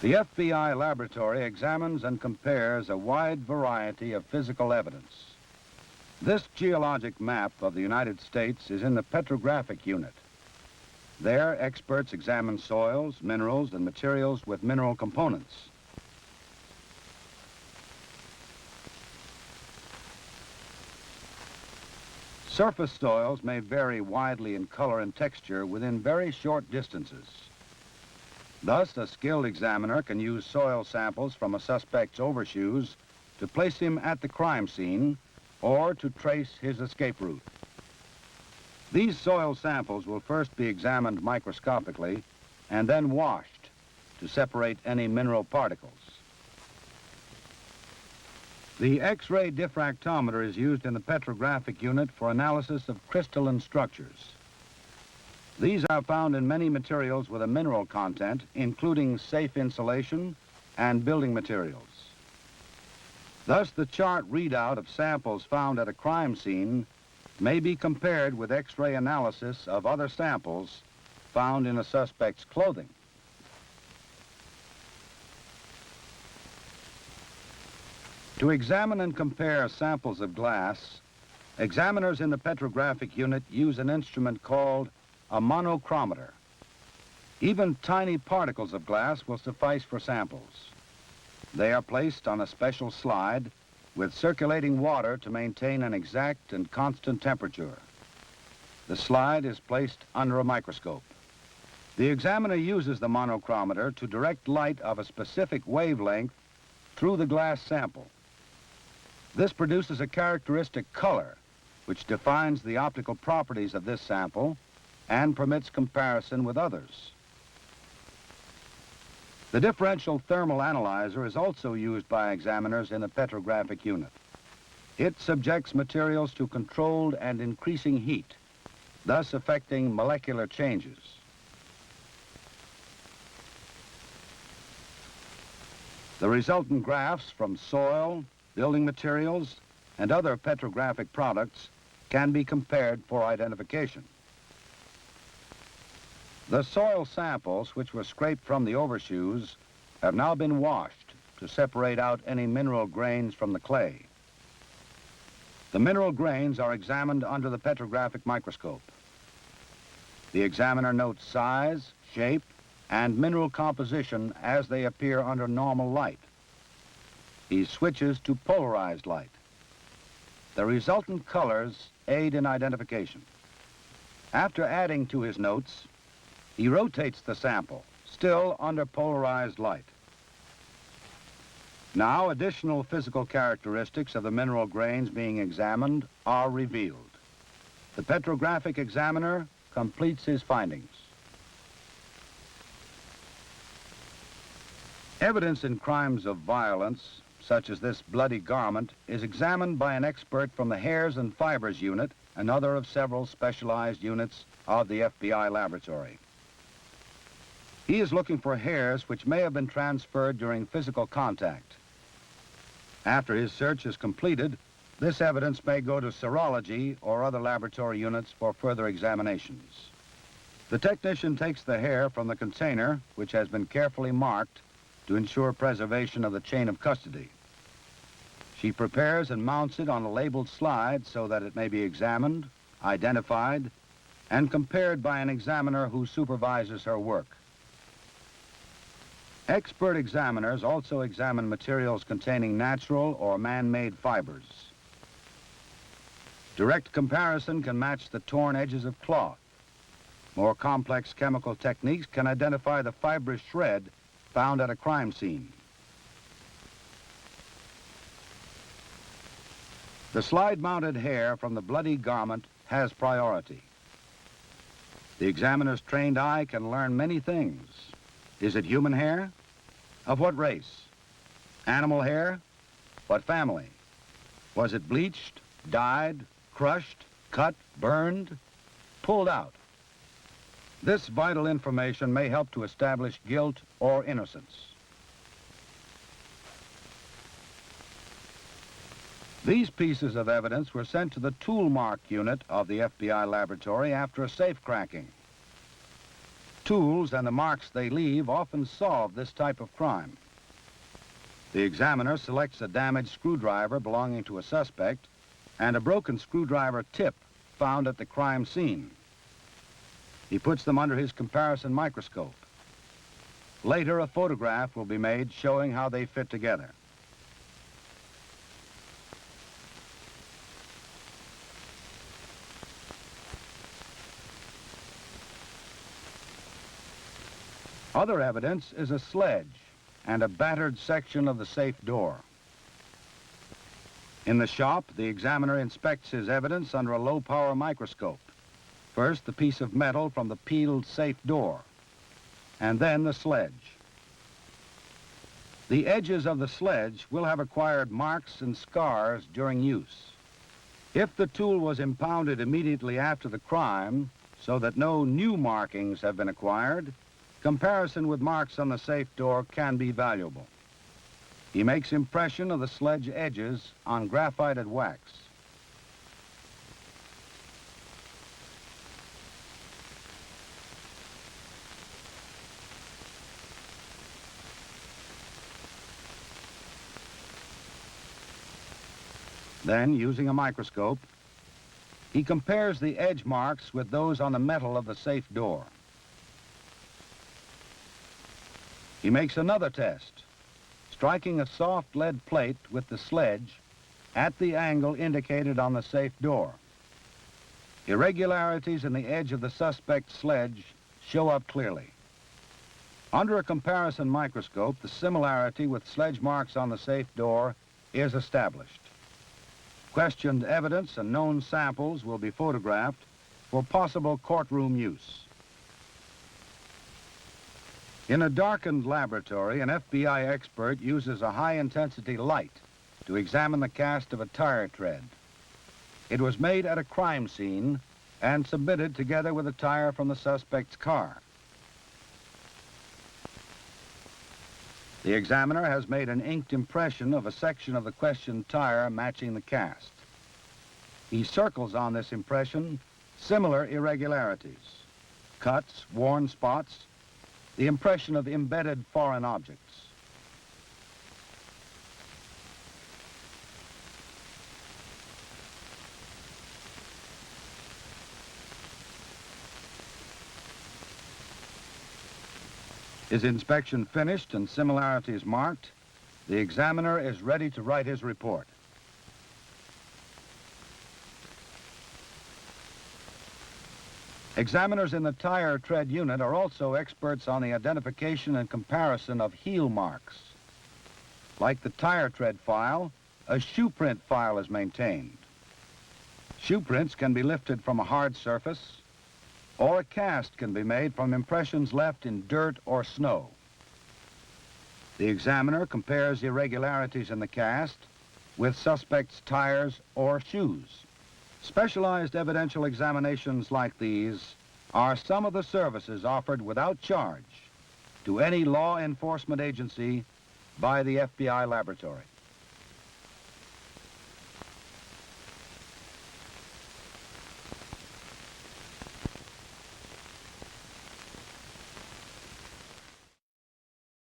The FBI laboratory examines and compares a wide variety of physical evidence. This geologic map of the United States is in the petrographic unit. There, experts examine soils, minerals, and materials with mineral components. Surface soils may vary widely in color and texture within very short distances. Thus, a skilled examiner can use soil samples from a suspect's overshoes to place him at the crime scene or to trace his escape route. These soil samples will first be examined microscopically and then washed to separate any mineral particles. The X-ray diffractometer is used in the petrographic unit for analysis of crystalline structures. These are found in many materials with a mineral content, including safe insulation and building materials. Thus, the chart readout of samples found at a crime scene may be compared with X-ray analysis of other samples found in a suspect's clothing. To examine and compare samples of glass, examiners in the petrographic unit use an instrument called a monochromator. Even tiny particles of glass will suffice for samples. They are placed on a special slide with circulating water to maintain an exact and constant temperature. The slide is placed under a microscope. The examiner uses the monochromator to direct light of a specific wavelength through the glass sample. This produces a characteristic color which defines the optical properties of this sample and permits comparison with others. The differential thermal analyzer is also used by examiners in the petrographic unit. It subjects materials to controlled and increasing heat, thus affecting molecular changes. The resultant graphs from soil, building materials, and other petrographic products can be compared for identification. The soil samples, which were scraped from the overshoes, have now been washed to separate out any mineral grains from the clay. The mineral grains are examined under the petrographic microscope. The examiner notes size, shape, and mineral composition as they appear under normal light. He switches to polarized light. The resultant colors aid in identification. After adding to his notes, he rotates the sample, still under polarized light. Now, additional physical characteristics of the mineral grains being examined are revealed. The petrographic examiner completes his findings. Evidence in crimes of violence, such as this bloody garment, is examined by an expert from the Hairs and Fibers unit, another of several specialized units of the FBI laboratory. He is looking for hairs which may have been transferred during physical contact. After his search is completed, this evidence may go to serology or other laboratory units for further examinations. The technician takes the hair from the container, which has been carefully marked to ensure preservation of the chain of custody. She prepares and mounts it on a labeled slide so that it may be examined, identified, and compared by an examiner who supervises her work. Expert examiners also examine materials containing natural or man-made fibers. Direct comparison can match the torn edges of cloth. More complex chemical techniques can identify the fibrous shred found at a crime scene. The slide-mounted hair from the bloody garment has priority. The examiner's trained eye can learn many things. Is it human hair? Of what race? Animal hair? What family? Was it bleached, dyed, crushed, cut, burned, pulled out? This vital information may help to establish guilt or innocence. These pieces of evidence were sent to the TOOLMARKS unit of the FBI laboratory after a safe cracking. tools and the marks they leave often solve this type of crime. The examiner selects a damaged screwdriver belonging to a suspect and a broken screwdriver tip found at the crime scene. He puts them under his comparison microscope. Later, a photograph will be made showing how they fit together. Other evidence is a sledge and a battered section of the safe door. In the shop, the examiner inspects his evidence under a low-power microscope. First, the piece of metal from the peeled safe door, and then the sledge. The edges of the sledge will have acquired marks and scars during use. If the tool was impounded immediately after the crime, so that no new markings have been acquired, comparison with marks on the safe door can be valuable. He makes impression of the sledge edges on graphited wax. Then, using a microscope, he compares the edge marks with those on the metal of the safe door. He makes another test, striking a soft lead plate with the sledge at the angle indicated on the safe door. Irregularities in the edge of the suspect's sledge show up clearly. Under a comparison microscope, the similarity with sledge marks on the safe door is established. Questioned evidence and known samples will be photographed for possible courtroom use. In a darkened laboratory, an FBI expert uses a high-intensity light to examine the cast of a tire tread. It was made at a crime scene and submitted together with a tire from the suspect's car. The examiner has made an inked impression of a section of the questioned tire matching the cast. He circles on this impression similar irregularities, cuts, worn spots, the impression of embedded foreign objects. His inspection finished and similarities marked, the examiner is ready to write his report. Examiners in the tire tread unit are also experts on the identification and comparison of heel marks. Like the tire tread file, a shoe print file is maintained. Shoe prints can be lifted from a hard surface, or a cast can be made from impressions left in dirt or snow. The examiner compares irregularities in the cast with suspects' tires or shoes. Specialized evidential examinations like these are some of the services offered without charge to any law enforcement agency by the FBI laboratory.